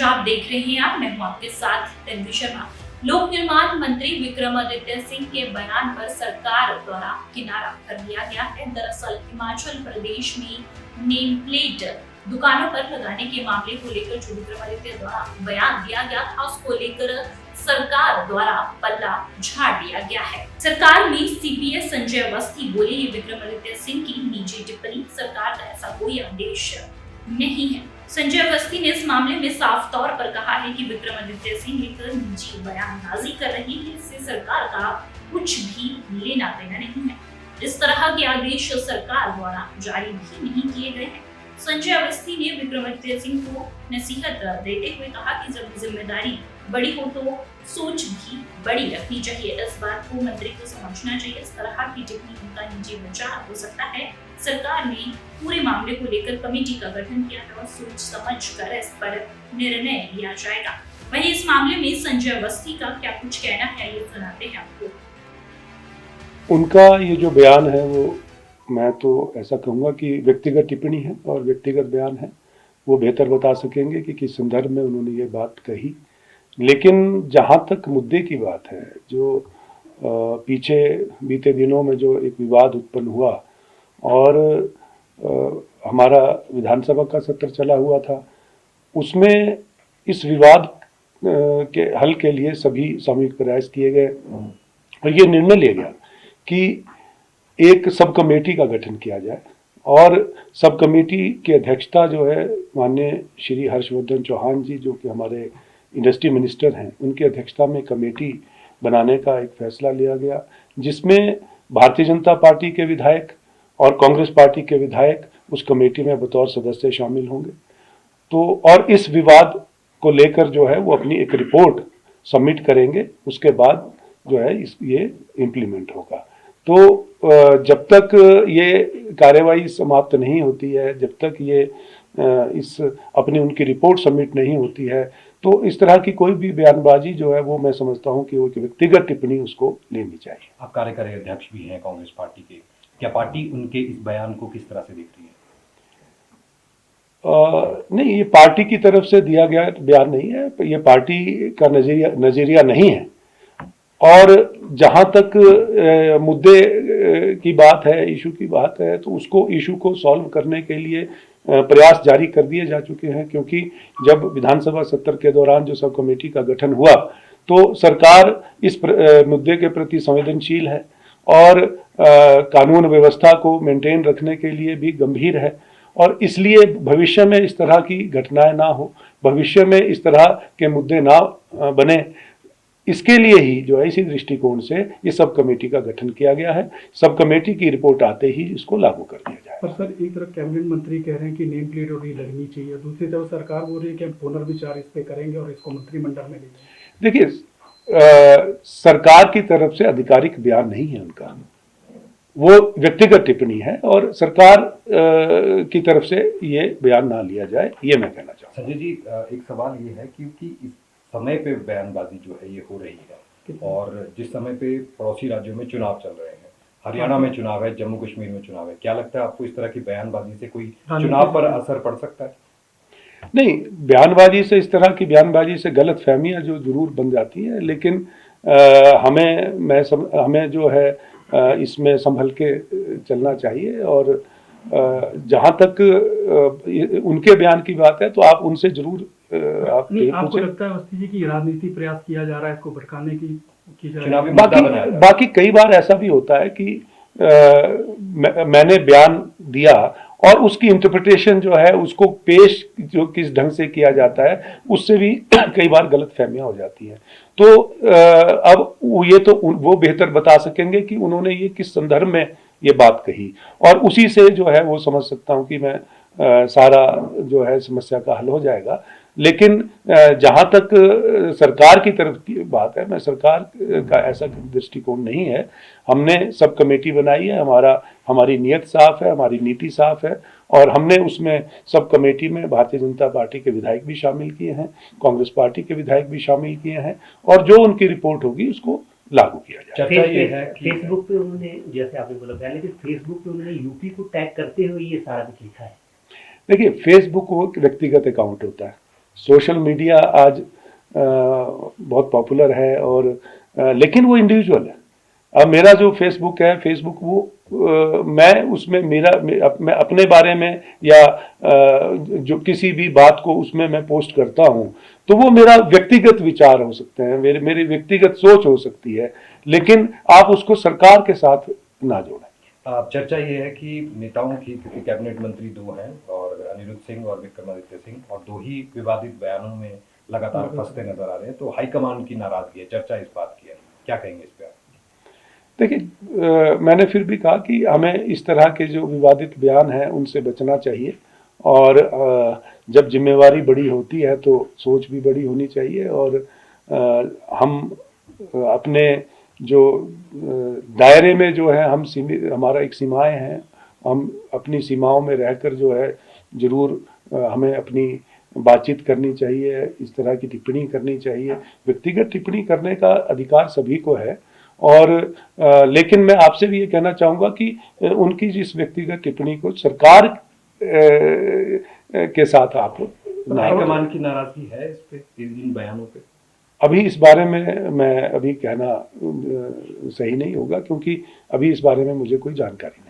पंजाब देख रहे हैं आप, मैं हूं आपके साथ तन्वी शर्मा। लोक निर्माण मंत्री विक्रमादित्य सिंह के बयान पर सरकार द्वारा किनारा कर दिया गया है। दरअसल हिमाचल प्रदेश में नेम प्लेट दुकानों पर लगाने के मामले को लेकर जो विक्रमादित्य द्वारा बयान दिया गया था, उसको लेकर सरकार द्वारा पल्ला झाड़ दिया गया है। सरकार में सीपीएस संजय अवस्थी बोले, ये विक्रमादित्य सिंह की निजी टिप्पणी, सरकार का ऐसा कोई आदेश नहीं है। संजय अवस्थी ने इस मामले में साफ तौर पर कहा है कि विक्रमादित्य सिंह एक निजी बयानबाजी कर रही है, इससे सरकार का कुछ भी लेना देना नहीं है। इस तरह के आदेश सरकार द्वारा जारी भी नहीं किए गए हैं। संजय अवस्थी ने विक्रमादित्य सिंह को नसीहत देते हुए कहा कि जब जिम्मेदारी बड़ी हो तो सोच भी बड़ी रखनी चाहिए। इस बात को मंत्री को समझना चाहिए। इस तरह की टिप्पणी उनका निजी विचार हो सकता है। सरकार ने पूरे मामले को लेकर कमेटी का गठन किया है और सोच समझ कर इस पर निर्णय लिया जाएगा। वहीं इस मामले में संजय अवस्थी का क्या कुछ कहना है, ये सुनाते हैं आपको। उनका ये जो बयान है वो मैं तो ऐसा कहूँगा कि व्यक्तिगत टिप्पणी है और व्यक्तिगत बयान है। वो बेहतर बता सकेंगे कि किस संदर्भ में उन्होंने ये बात कही। लेकिन जहाँ तक मुद्दे की बात है, जो पीछे बीते दिनों में जो एक विवाद उत्पन्न हुआ और हमारा विधानसभा का सत्र चला हुआ था, उसमें इस विवाद के हल के लिए सभी सामूहिक प्रयास किए गए और ये निर्णय लिया गया कि एक सब कमेटी का गठन किया जाए और सब कमेटी की अध्यक्षता जो है माननीय श्री हर्षवर्धन चौहान जी, जो कि हमारे इंडस्ट्री मिनिस्टर हैं, उनकी अध्यक्षता में कमेटी बनाने का एक फैसला लिया गया, जिसमें भारतीय जनता पार्टी के विधायक और कांग्रेस पार्टी के विधायक उस कमेटी में बतौर सदस्य शामिल होंगे। तो और इस विवाद को लेकर जो है वो अपनी एक रिपोर्ट सबमिट करेंगे, उसके बाद जो है ये इम्प्लीमेंट होगा। तो जब तक ये कार्यवाही समाप्त नहीं होती है, जब तक ये इस अपनी उनकी रिपोर्ट सबमिट नहीं होती है, तो इस तरह की कोई भी बयानबाजी जो है वो मैं समझता हूँ कि वो व्यक्तिगत टिप्पणी उसको लेनी चाहिए। आप कार्यकारी अध्यक्ष भी हैं कांग्रेस पार्टी के, क्या पार्टी उनके इस बयान को किस तरह से देख रही है? नहीं, ये पार्टी की तरफ से दिया गया बयान नहीं है, ये पार्टी का नजरिया नहीं है। और जहाँ तक मुद्दे की बात है, इशू की बात है, तो उसको इशू को सॉल्व करने के लिए प्रयास जारी कर दिए जा चुके हैं। क्योंकि जब विधानसभा सत्र के दौरान जो सब कमेटी का गठन हुआ, तो सरकार इस मुद्दे के प्रति संवेदनशील है और कानून व्यवस्था को मेंटेन रखने के लिए भी गंभीर है। और इसलिए भविष्य में इस तरह की घटनाएं ना हो, भविष्य में इस तरह के मुद्दे ना बने, इसके लिए ही जो है इसी दृष्टिकोण से ये सब कमेटी का गठन किया गया है। सब कमेटी की रिपोर्ट आते ही इसको लागू कर दिया जाए। पर सर, एक तरफ कैबिनेट मंत्री कह रहे हैं कि नेम प्लेट और लगनी चाहिए, दूसरी तरफ सरकार बोल रही है कि हम पुनर्विचार इस पे करेंगे और इसको मंत्रिमंडल में ले जाएंगे। देखिए, सरकार की तरफ से आधिकारिक बयान नहीं है उनका, वो व्यक्तिगत टिप्पणी है और सरकार की तरफ से ये बयान ना लिया जाए, ये मैं कहना चाहूँगा। संजय जी, एक सवाल ये है क्योंकि इस समय पे बयानबाजी जो है ये हो रही है और जिस समय पे पड़ोसी राज्यों में चुनाव चल रहे हैं, हरियाणा में चुनाव है, जम्मू कश्मीर में चुनाव है, क्या लगता है आपको इस तरह की बयानबाजी से कोई चुनाव पर असर पड़ सकता है? नहीं, बयानबाजी से, इस तरह की बयानबाजी से गलत फहमियाँ जो जरूर बन जाती है, लेकिन हमें जो है इसमें संभल के चलना चाहिए। और जहाँ तक उनके बयान की बात है तो आप उनसे जरूर आपको लगता है अवस्थी जी की राजनीति प्रयास किया जा रहा है इसको भड़काने की जा रही है? बाकी कई बार ऐसा भी होता है कि मैंने बयान दिया और उसकी इंटरप्रिटेशन जो है, उसको पेश जो किस ढंग से किया जाता है, उससे भी कई बार गलत फहमियाँ हो जाती हैं। तो अब ये तो वो बेहतर बता सकेंगे कि उन्होंने ये किस संदर्भ में ये बात कही, और उसी से जो है वो समझ सकता हूँ कि मैं सारा जो है समस्या का हल हो जाएगा। लेकिन जहाँ तक सरकार की तरफ की बात है, मैं सरकार का ऐसा दृष्टिकोण नहीं है। हमने सब कमेटी बनाई है, हमारी नीयत साफ है, हमारी नीति साफ है, और हमने उसमें सब कमेटी में भारतीय जनता पार्टी के विधायक भी शामिल किए हैं, कांग्रेस पार्टी के विधायक भी शामिल किए हैं, और जो उनकी रिपोर्ट होगी उसको लागू किया जाए। चर्चा ये है कि फेसबुक पे उन्होंने, जैसे आपने बोला पहले, कि फेसबुक पे उन्होंने यूपी को टैग करते हुए ये सारा कुछ लिखा है। देखिए, फेसबुक वो व्यक्तिगत अकाउंट होता है, सोशल मीडिया आज बहुत पॉपुलर है और लेकिन वो इंडिविजुअल है। अब मेरा जो फेसबुक है, फेसबुक वो मैं उसमें मैं अपने बारे में या जो किसी भी बात को उसमें मैं पोस्ट करता हूँ तो वो मेरा व्यक्तिगत विचार हो सकते हैं, मेरी व्यक्तिगत सोच हो सकती है, लेकिन आप उसको सरकार के साथ ना जोड़ें। चर्चा ये है कि नेताओं की, क्योंकि कैबिनेट मंत्री दो हैं और अनिरुद्ध सिंह और विक्रमादित्य सिंह, और दो ही विवादित बयानों में लगातार फंसते नजर आ रहे हैं, तो हाईकमान की नाराजगी है, चर्चा इस बात की है, क्या कहेंगे इस पे आप? देखिए, मैंने फिर भी कहा कि हमें इस तरह के जो विवादित बयान हैं उनसे बचना चाहिए और जब जिम्मेवारी बड़ी होती है तो सोच भी बड़ी होनी चाहिए और हम अपने जो दायरे में जो है हम हमारा एक सीमाएं हैं, हम अपनी सीमाओं में रहकर जो है ज़रूर हमें अपनी बातचीत करनी चाहिए, इस तरह की टिप्पणी करनी चाहिए। व्यक्तिगत टिप्पणी करने का अधिकार सभी को है और लेकिन मैं आपसे भी ये कहना चाहूँगा कि उनकी जिस व्यक्तिगत टिप्पणी को सरकार के साथ आप ना हाईकमान की नाराजगी है इस पे, इन बयानों पे? अभी इस बारे में मैं अभी कहना सही नहीं होगा क्योंकि अभी इस बारे में मुझे कोई जानकारी नहीं।